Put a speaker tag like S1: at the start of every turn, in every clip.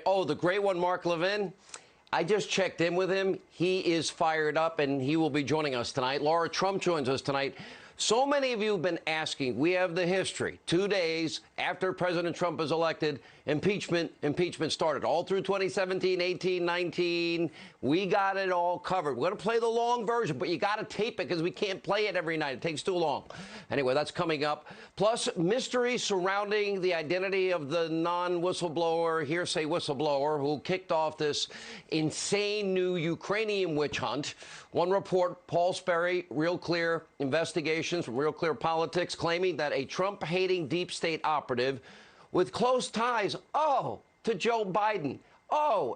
S1: Oh, the great one, Mark Levin. I just checked in with him. He is fired up, and he will be joining us tonight. Laura Trump joins us tonight. So many of you have been asking. We have the history. 2 days after President Trump is elected, impeachment started. All through 2017, 18, 19. We got it all covered. We're going to play the long version, but you got to tape it because we can't play it every night. It takes too long. Anyway, that's coming up. Plus, mystery surrounding the identity of the non-whistleblower, hearsay whistleblower, who kicked off this insane new Ukrainian witch hunt. One report, Paul Sperry, Real Clear Investigations from Real Clear Politics, claiming that a Trump-hating deep state operative with close ties, to Joe Biden,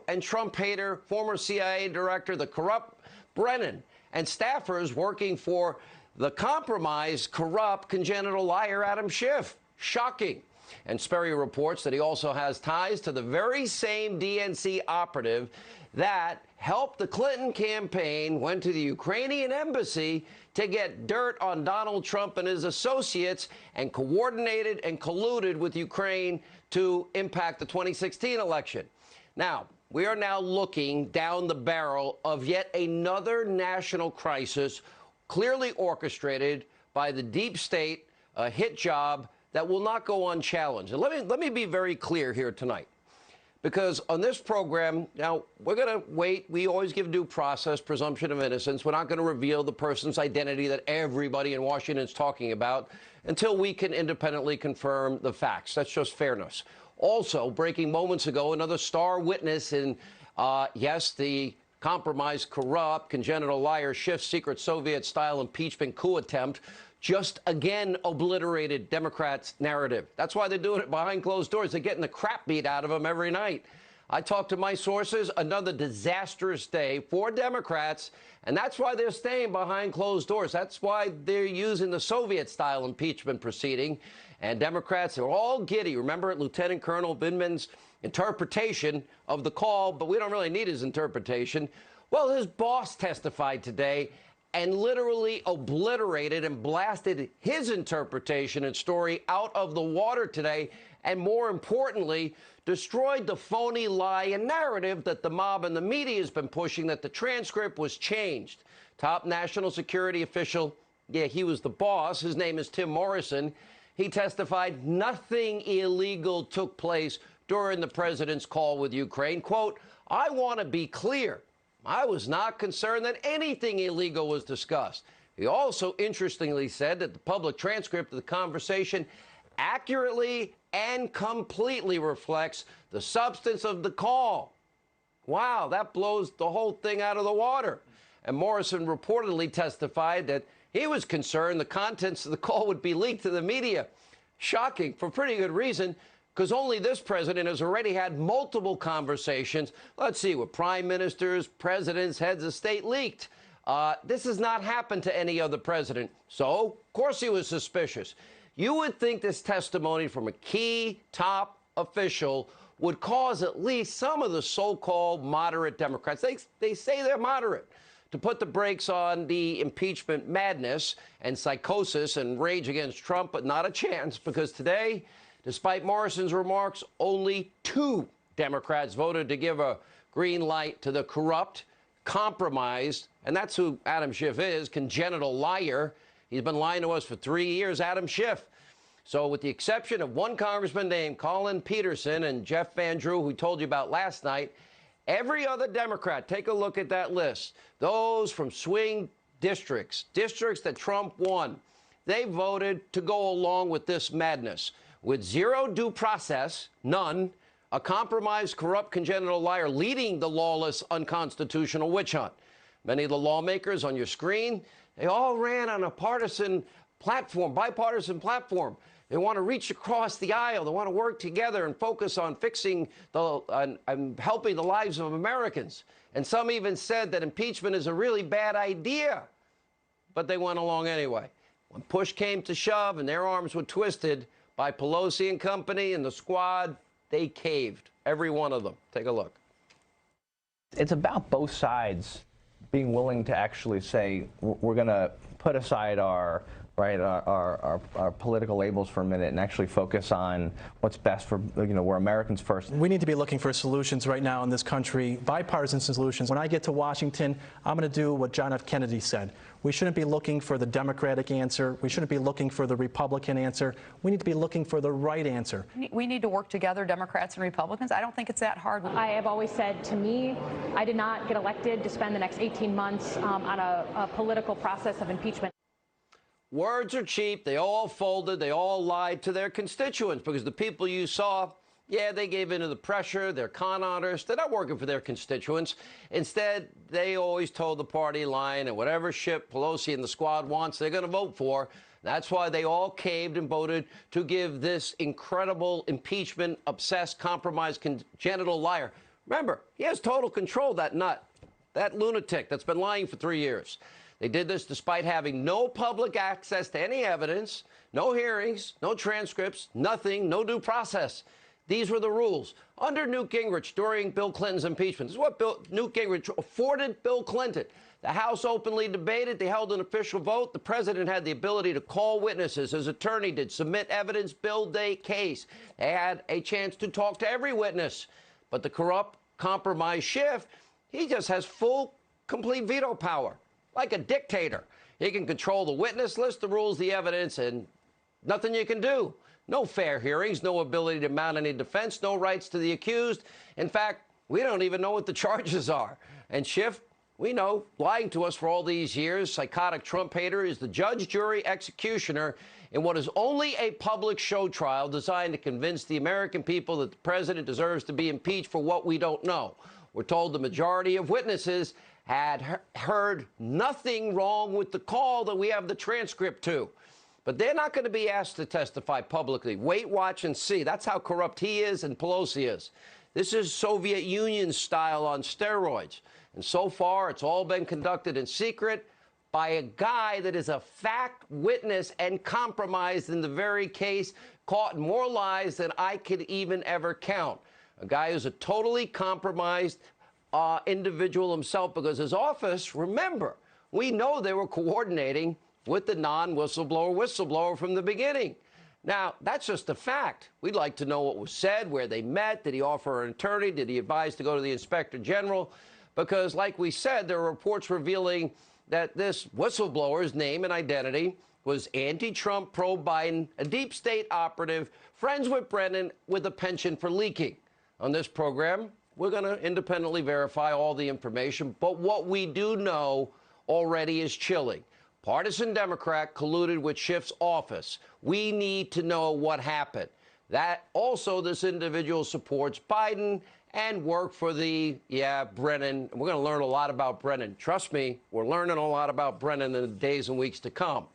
S1: and Trump hater, former CIA director, the corrupt Brennan, and staffers working for the compromised, corrupt, congenital liar Adam Schiff. Shocking. And Sperry reports that he also has ties to the very same DNC operative that helped the Clinton campaign, went to the Ukrainian embassy to get dirt on Donald Trump and his associates, and coordinated and colluded with Ukraine to impact the 2016 election. Now, we are now looking down the barrel of yet another national crisis, clearly orchestrated by the deep state, a hit job that will not go unchallenged. And let me be very clear here tonight. Because on this program, now, we're going to wait. We always give due process, presumption of innocence. We're not going to reveal the person's identity that everybody in Washington is talking about until we can independently confirm the facts. That's just fairness. Also, breaking moments ago, another star witness in, yes, the compromised, corrupt, congenital liar Schiff's secret Soviet-style impeachment coup attempt just again obliterated Democrats' narrative. That's why they're doing it behind closed doors. They're getting the crap beat out of them every night. I talked to my sources, another disastrous day for Democrats, and that's why they're staying behind closed doors. That's why they're using the Soviet-style impeachment proceeding, and Democrats are all giddy. Remember Lieutenant Colonel Vindman's interpretation of the call, but we don't really need his interpretation. Well, his boss testified today and literally obliterated and blasted his interpretation and story out of the water today, and more importantly, destroyed the phony lie and narrative that the mob and the media has been pushing, that the transcript was changed. Top national security official, yeah, he was the boss, his name is Tim Morrison. He testified nothing illegal took place during the president's call with Ukraine. Quote, "I want to be clear. I was not concerned that anything illegal was discussed." He also interestingly said that the public transcript of the conversation accurately and completely reflects the substance of the call. Wow, that blows the whole thing out of the water. And Morrison reportedly testified that he was concerned the contents of the call would be leaked to the media. Shocking, for pretty good reason, because only this president has already had multiple conversations, let's see, with prime ministers, presidents, heads of state leaked. This has not happened to any other president. So, of course, he was suspicious. You would think this testimony from a key top official would cause at least some of the so-called moderate Democrats, they say they're moderate, to put the brakes on the impeachment madness and psychosis and rage against Trump, but not a chance, because today, despite Morrison's remarks, only 2 Democrats voted to give a green light to the corrupt, compromised, and that's who Adam Schiff is, congenital liar. He's been lying to us for 3 years, Adam Schiff. So with the exception of one congressman named Colin Peterson and Jeff Van Drew, who we told you about last night, every other Democrat, take a look at that list, those from swing districts that Trump won, they voted to go along with this madness. With zero due process, none, a compromised, corrupt, congenital liar leading the lawless, unconstitutional witch hunt. Many of the lawmakers on your screen, they all ran on a partisan platform, bipartisan platform. They want to reach across the aisle. They want to work together and focus on fixing and helping the lives of Americans. And some even said that impeachment is a really bad idea. But they went along anyway. When push came to shove and their arms were twisted by Pelosi and company and the squad, they caved, every one of them. Take a look.
S2: It's about both sides being willing to actually say, we're going to put aside our right, our political labels for a minute and actually focus on what's best for, we're Americans first.
S3: We need to be looking for solutions right now in this country, bipartisan solutions. When I get to Washington, I'm going to do what John F. Kennedy said. We shouldn't be looking for the Democratic answer. We shouldn't be looking for the Republican answer. We need to be looking for the right answer.
S4: We need to work together, Democrats and Republicans. I don't think it's that hard.
S5: I have always said, to me, I did not get elected to spend the next 18 months on a political process of impeachment.
S1: Words are cheap. They all folded. They all lied to their constituents because the people you saw, yeah, they gave in to the pressure. They're con artists. They're not working for their constituents. Instead, they always told the party line and whatever ship Pelosi and the squad wants, they're going to vote for. That's why they all caved and voted to give this incredible impeachment, obsessed, compromised, congenital liar. Remember, he has total control, that nut, that lunatic that's been lying for 3 years. They did this despite having no public access to any evidence, no hearings, no transcripts, nothing, no due process. These were the rules. Under Newt Gingrich during Bill Clinton's impeachment, this is what Newt Gingrich afforded Bill Clinton. The House openly debated. They held an official vote. The president had the ability to call witnesses. His attorney did submit evidence, build a case. They had a chance to talk to every witness. But the corrupt, compromised Schiff, he just has full, complete veto power. Like a dictator. He can control the witness list, the rules, the evidence, and nothing you can do. No fair hearings, no ability to mount any defense, no rights to the accused. In fact, we don't even know what the charges are. And Schiff, we know, lying to us for all these years, psychotic Trump hater, is the judge, jury, executioner in what is only a public show trial designed to convince the American people that the president deserves to be impeached for what we don't know. We're told the majority of witnesses had heard nothing wrong with the call that we have the transcript to. But they're not going to be asked to testify publicly. Wait, watch, and see. That's how corrupt he is and Pelosi is. This is Soviet Union style on steroids. And so far, it's all been conducted in secret by a guy that is a fact witness and compromised in the very case, caught in more lies than I could even ever count. A guy who's a totally compromised individual himself, because his office, remember, we know they were coordinating with the whistleblower from the beginning. Now, that's just a fact. We'd like to know what was said, where they met. Did he offer an attorney? Did he advise to go to the inspector general? Because, like we said, there are reports revealing that this whistleblower's name and identity was anti-Trump, pro-Biden, a deep state operative, friends with Brennan, with a penchant for leaking. On this program, we're going to independently verify all the information, but what we do know already is chilling. Partisan Democrat colluded with Schiff's office. We need to know what happened. That also, this individual supports Biden and worked for the, Brennan. We're going to learn a lot about Brennan. Trust me, we're learning a lot about Brennan in the days and weeks to come.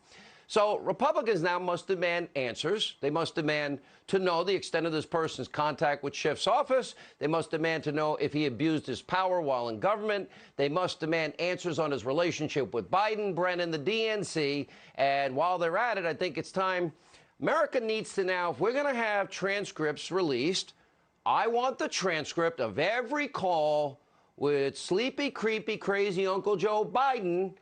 S1: So Republicans now must demand answers. They must demand to know the extent of this person's contact with Schiff's office. They must demand to know if he abused his power while in government. They must demand answers on his relationship with Biden, Brennan, the DNC. And while they're at it, I think it's time. America needs to now, if we're going to have transcripts released, I want the transcript of every call with sleepy, creepy, crazy Uncle Joe Biden.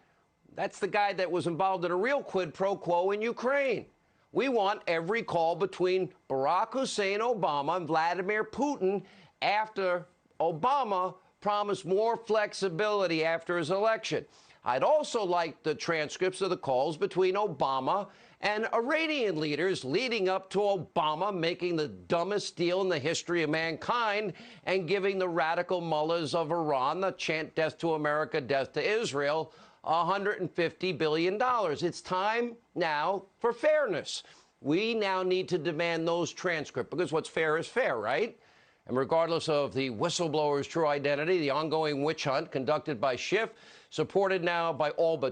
S1: That's the guy that was involved in a real quid pro quo in Ukraine. We want every call between Barack Hussein Obama and Vladimir Putin after Obama promised more flexibility after his election. I'd also like the transcripts of the calls between Obama and Iranian leaders leading up to Obama making the dumbest deal in the history of mankind and giving the radical mullahs of Iran the chant death to America, death to Israel, $150 billion. It's time now for fairness. We now need to demand those transcripts because what's fair is fair, right? And regardless of the whistleblower's true identity, the ongoing witch hunt conducted by Schiff, supported now by all but